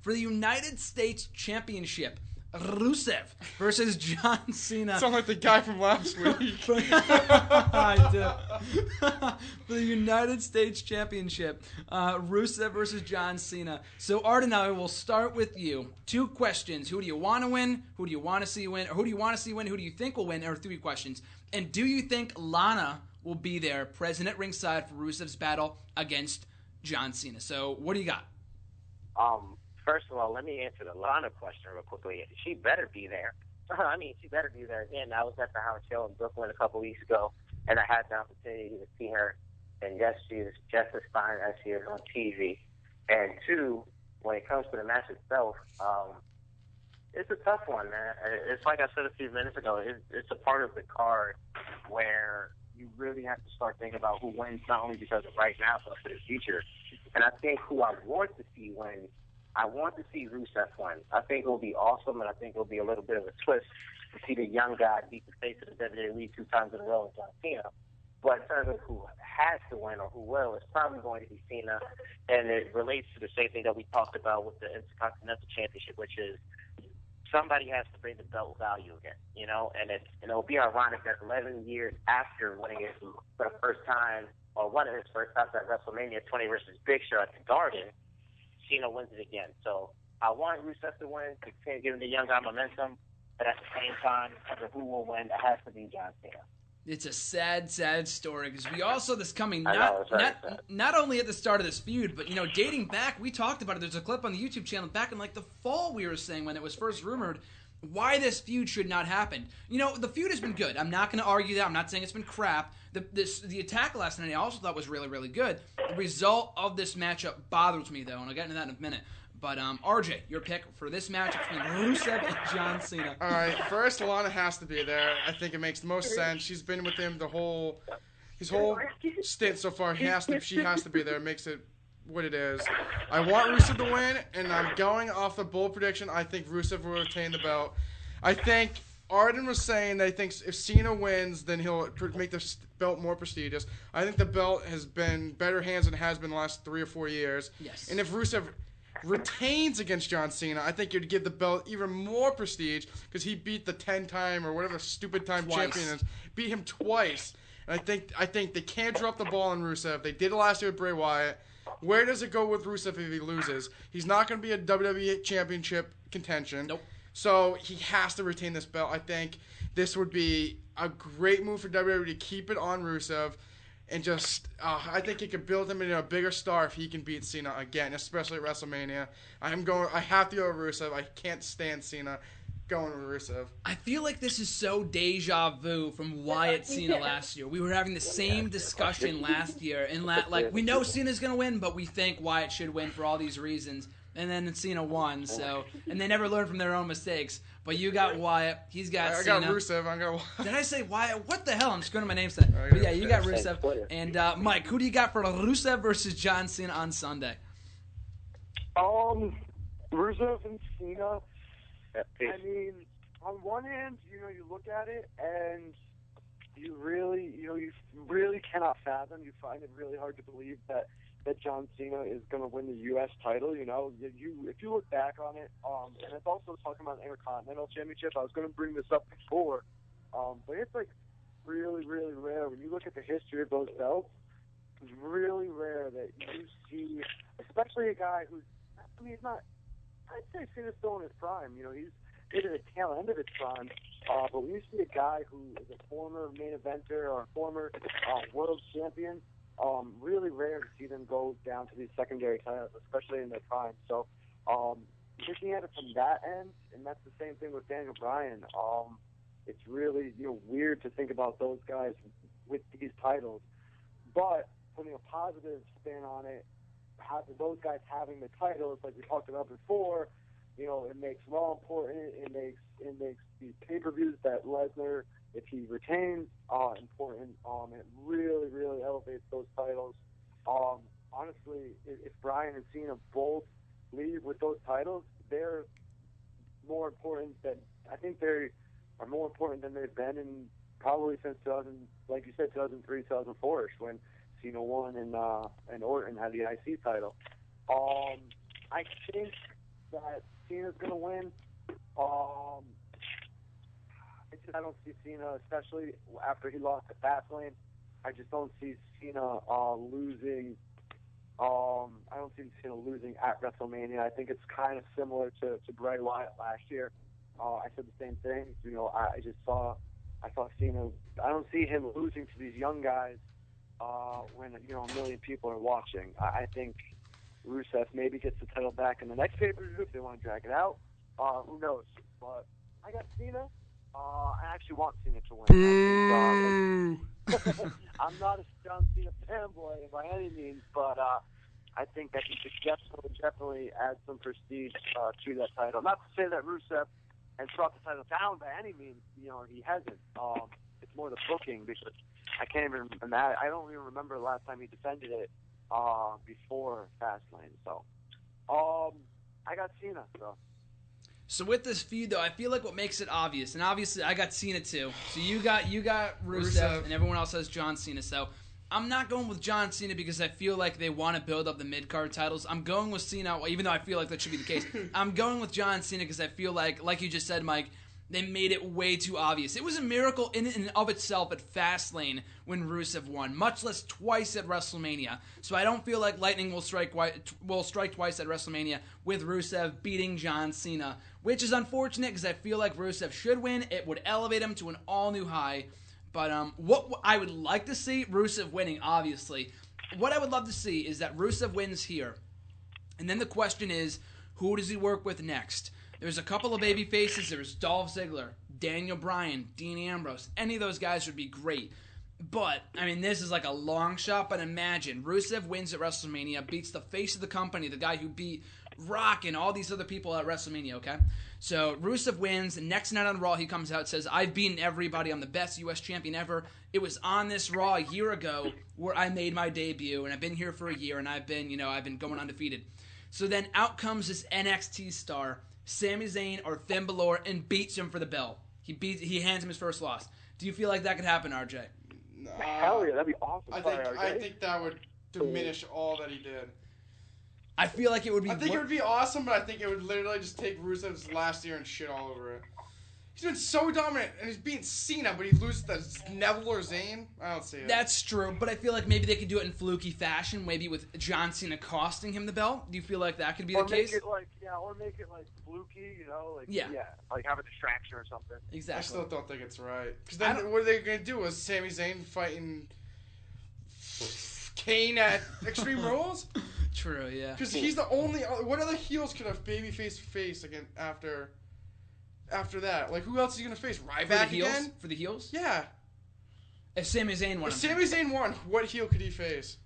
for the United States Championship. Rusev versus John Cena. Sound like the guy from last week. I do. For the United States Championship, Rusev versus John Cena. So, Arden, I will start with you. 2 questions. Who do you want to win? Who do you want to see win? Or who do you want to see win? Who do you think will win? Or 3 questions. And do you think Lana will be there, present at ringside for Rusev's battle against John Cena? So, what do you got? First of all, let me answer the Lana question real quickly. She better be there. She better be there. Again, I was at the house show in Brooklyn a couple weeks ago, and I had the opportunity to see her. And yes, she is just as fine as she is on TV. And 2, when it comes to the match itself, it's a tough one, man. It's like I said a few minutes ago. It's a part of the card where you really have to start thinking about who wins, not only because of right now, but for the future. And I think who I want to see win, I want to see Rusev win. I think it will be awesome, and I think it will be a little bit of a twist to see the young guy beat the face of the WWE 2 times in a row with John Cena. But in terms of who has to win or who will, it's probably going to be Cena. And it relates to the same thing that we talked about with the Intercontinental Championship, which is somebody has to bring the belt value again, and it'll be ironic that 11 years after winning it for the first time, or one of his first times at WrestleMania 20 versus Big Show at the Garden, Cena wins it again. So I want Rusev to win, to continue giving the young guy momentum, but at the same time, because of who will win, it has to be John Cena. It's a sad, sad story because we also this coming not only at the start of this feud, but dating back, we talked about it. There's a clip on the YouTube channel back in the fall we were saying when it was first rumored why this feud should not happen. The feud has been good. I'm not going to argue that. I'm not saying it's been crap. The attack last night I also thought was really, really good. The result of this matchup bothers me though, and I'll get into that in a minute. But RJ, your pick for this match between Rusev and John Cena. All right, first Lana has to be there. I think it makes the most sense. She's been with him his whole stint so far. She has to be there. It makes it what it is. I want Rusev to win, and I'm going off the bold prediction. I think Rusev will retain the belt. I think Arden was saying that he thinks if Cena wins, then he'll make the belt more prestigious. I think the belt has been better hands than it has been the last 3 or 4 years. Yes. And if Rusev retains against John Cena, I think you'd give the belt even more prestige because he beat the 10-time or whatever stupid time champion is. Beat him twice. And I think they can't drop the ball on Rusev. They did it last year with Bray Wyatt. Where does it go with Rusev if he loses? He's not going to be a WWE Championship contention. Nope. So he has to retain this belt. I think this would be a great move for WWE to keep it on Rusev. And just, I think it could build him into a bigger star if he can beat Cena again, especially at WrestleMania. I have to go with Rusev. I can't stand Cena. Going with Rusev. I feel like this is so deja vu from Wyatt Cena last year. We were having the same discussion last year. And we know Cena's going to win, but we think Wyatt should win for all these reasons. And then Cena won, and they never learned from their own mistakes. But you got Wyatt, he's got Cena. I got Rusev, I got Wyatt. Did I say Wyatt? What the hell? I'm screwing my names today. But yeah, you got Rusev. And Mike, who do you got for Rusev versus John Cena on Sunday? Rusev and Cena. I mean, on one hand, you look at it and you really cannot fathom. You find it really hard to believe that John Cena is going to win the U.S. title. If you look back on it, and it's also talking about the Intercontinental Championship. I was going to bring this up before, but it's really, really rare when you look at the history of those belts. It's really rare that you see, especially a guy who's, he's not. I'd say Cena's still in his prime. He's at the tail end of his prime. But when you see a guy who is a former main eventer or a former world champion, really rare to see them go down to these secondary titles, especially in their prime. So, looking at it from that end, and that's the same thing with Daniel Bryan. It's really weird to think about those guys with these titles, but putting a positive spin on it. Those guys having the titles, like we talked about before, it makes Raw important. It makes these pay-per-views that Lesnar, if he retains, important. It really, really elevates those titles. Honestly, if Bryan and Cena both leave with those titles, they're more important than I think they are more important than they've been in probably since 2000, like you said, 2003, 2004, when Cena won and Orton had the IC title. I think that Cena's going to win. I don't see Cena, especially after he lost at Fastlane. I just don't see Cena losing. I don't see Cena losing at WrestleMania. I think it's kind of similar to Bray Wyatt last year. I said the same thing. You know, I saw Cena. I don't see him losing to these young guys when a million people are watching. I think Rusev maybe gets the title back in the next pay-per-view if they want to drag it out. Who knows? But I got Cena. I actually want Cena to win. I'm not a John Cena fanboy by any means, but I think that he could definitely add some prestige to that title. Not to say that Rusev has brought the title down by any means. You know, he hasn't. It's more the booking because I can't even imagine. I don't even remember the last time he defended it before Fastlane. So, I got Cena. So with this feud, though, I feel like what makes it obvious, and obviously I got Cena too. So you got Rusev, and everyone else has John Cena. So I'm not going with John Cena because I feel like they want to build up the mid-card titles. I'm going with Cena, even though I feel like that should be the case. I'm going with John Cena because I feel like you just said, Mike, they made it way too obvious. It was a miracle in and of itself at Fastlane when Rusev won, much less twice at WrestleMania. So I don't feel like lightning will strike twice at WrestleMania with Rusev beating John Cena, which is unfortunate because I feel like Rusev should win. It would elevate him to an all-new high. But what I would like to see, Rusev winning, obviously. What I would love to see is that Rusev wins here. And then the question is, who does he work with next? There's a couple of baby faces. There's Dolph Ziggler, Daniel Bryan, Dean Ambrose. Any of those guys would be great. But, I mean, this is like a long shot, but imagine Rusev wins at WrestleMania, beats the face of the company, the guy who beat Rock and all these other people at WrestleMania, okay? So Rusev wins. The next night on Raw, he comes out and says, I've beaten everybody. I'm the best U.S. champion ever. It was on this Raw a year ago where I made my debut, and I've been here for a year, and I've been going undefeated. So then out comes this NXT star, Sami Zayn or Finn Balor, and beats him for the belt. He hands him his first loss. Do you feel like that could happen, RJ? Hell yeah, that'd be awesome. I think that would diminish all that he did. I feel like it would be. I think it would be awesome, but I think it would literally just take Rusev's last year and shit all over it. He's been so dominant, and he's beating Cena, but he loses to Neville or Zayn. I don't see it. That's true, but I feel like maybe they could do it in fluky fashion, maybe with John Cena costing him the belt. Do you feel like that could be the case? Or make it like fluky, yeah, like have a distraction or something. Exactly. I still don't think it's right. Because then what are they going to do? Is Sami Zayn fighting Kane at Extreme Rules? True, yeah. Because he's the only. What other heels could have babyface face again after that? Like, who else is he going to face? Ryback again? For the heels? Yeah. If Sami Zayn won. If Sami Zayn won, what heel could he face?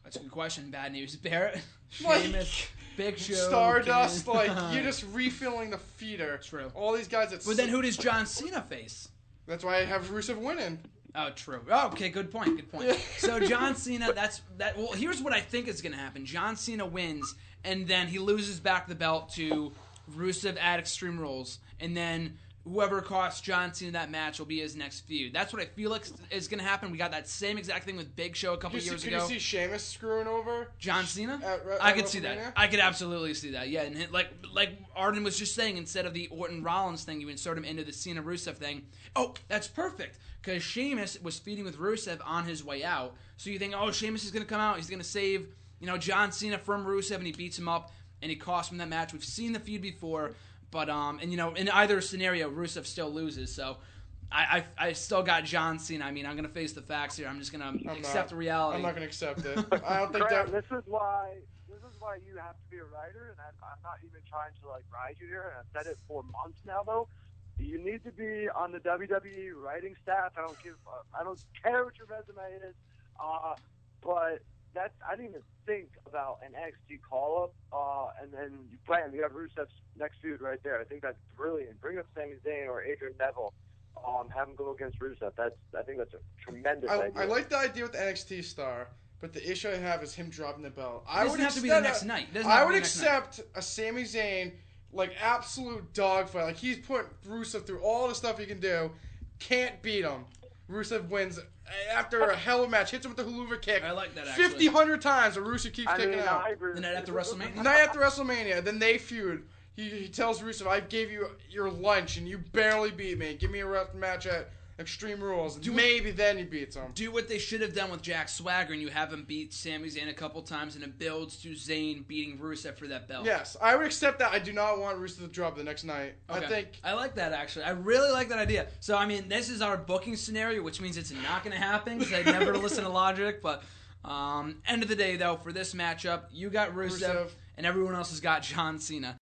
That's a good question. Bad news. Barrett, Sheamus, Big Show, Stardust. Like, you're just refilling the feeder. True. All these guys that. But then who does John Cena face? That's why I have Rusev winning. Oh, true. Oh, okay, good point. So John Cena, well, here's what I think is going to happen. John Cena wins, and then he loses back the belt to Rusev at Extreme Rules, and then whoever costs John Cena that match will be his next feud. That's what I feel like is going to happen. We got that same exact thing with Big Show a couple years ago. Could you see Sheamus screwing over John Cena? I could see that. I could absolutely see that. Yeah, and like Arden was just saying, instead of the Orton Rollins thing, you insert him into the Cena Rusev thing. Oh, that's perfect. Because Sheamus was feuding with Rusev on his way out. So you think, oh, Sheamus is going to come out. He's going to save, John Cena from Rusev, and he beats him up, and he costs him that match. We've seen the feud before, but in either scenario, Rusev still loses. So I still got John Cena. I mean, I'm going to face the facts here. I'm just going to accept the reality. I'm not going to accept it. I don't think that. This is why you have to be a writer, and I'm not even trying to ride you here. And I've said it for months now, though. You need to be on the WWE writing staff. I don't care what your resume is, but I didn't even think about an NXT call up, and then you have Rusev's next feud right there. I think that's brilliant. Bring up Sami Zayn or Adrian Neville, have him go against Rusev. I think that's a tremendous idea. I like the idea with the NXT star, but the issue I have is him dropping the belt. It doesn't have to be the next night. I would accept a Sami Zayn. Absolute dogfight. Like, he's put Rusev through all the stuff he can do. Can't beat him. Rusev wins after a hell of a match. Hits him with the Huluva kick. I like that, actually. 100 times, and Rusev keeps kicking out. The night after WrestleMania? The night after WrestleMania. Then they feud. He tells Rusev, I gave you your lunch and you barely beat me. Give me a match at Extreme Rules. And maybe then he beats him. Do what they should have done with Jack Swagger, and you have him beat Sami Zayn a couple times, and it builds to Zayn beating Rusev for that belt. Yes, I would accept that. I do not want Rusev to drop the next night. Okay. I like that, actually. I really like that idea. So, I mean, this is our booking scenario, which means it's not going to happen because I never listen to logic. But end of the day, though, for this matchup, you got Rusev. And everyone else has got John Cena.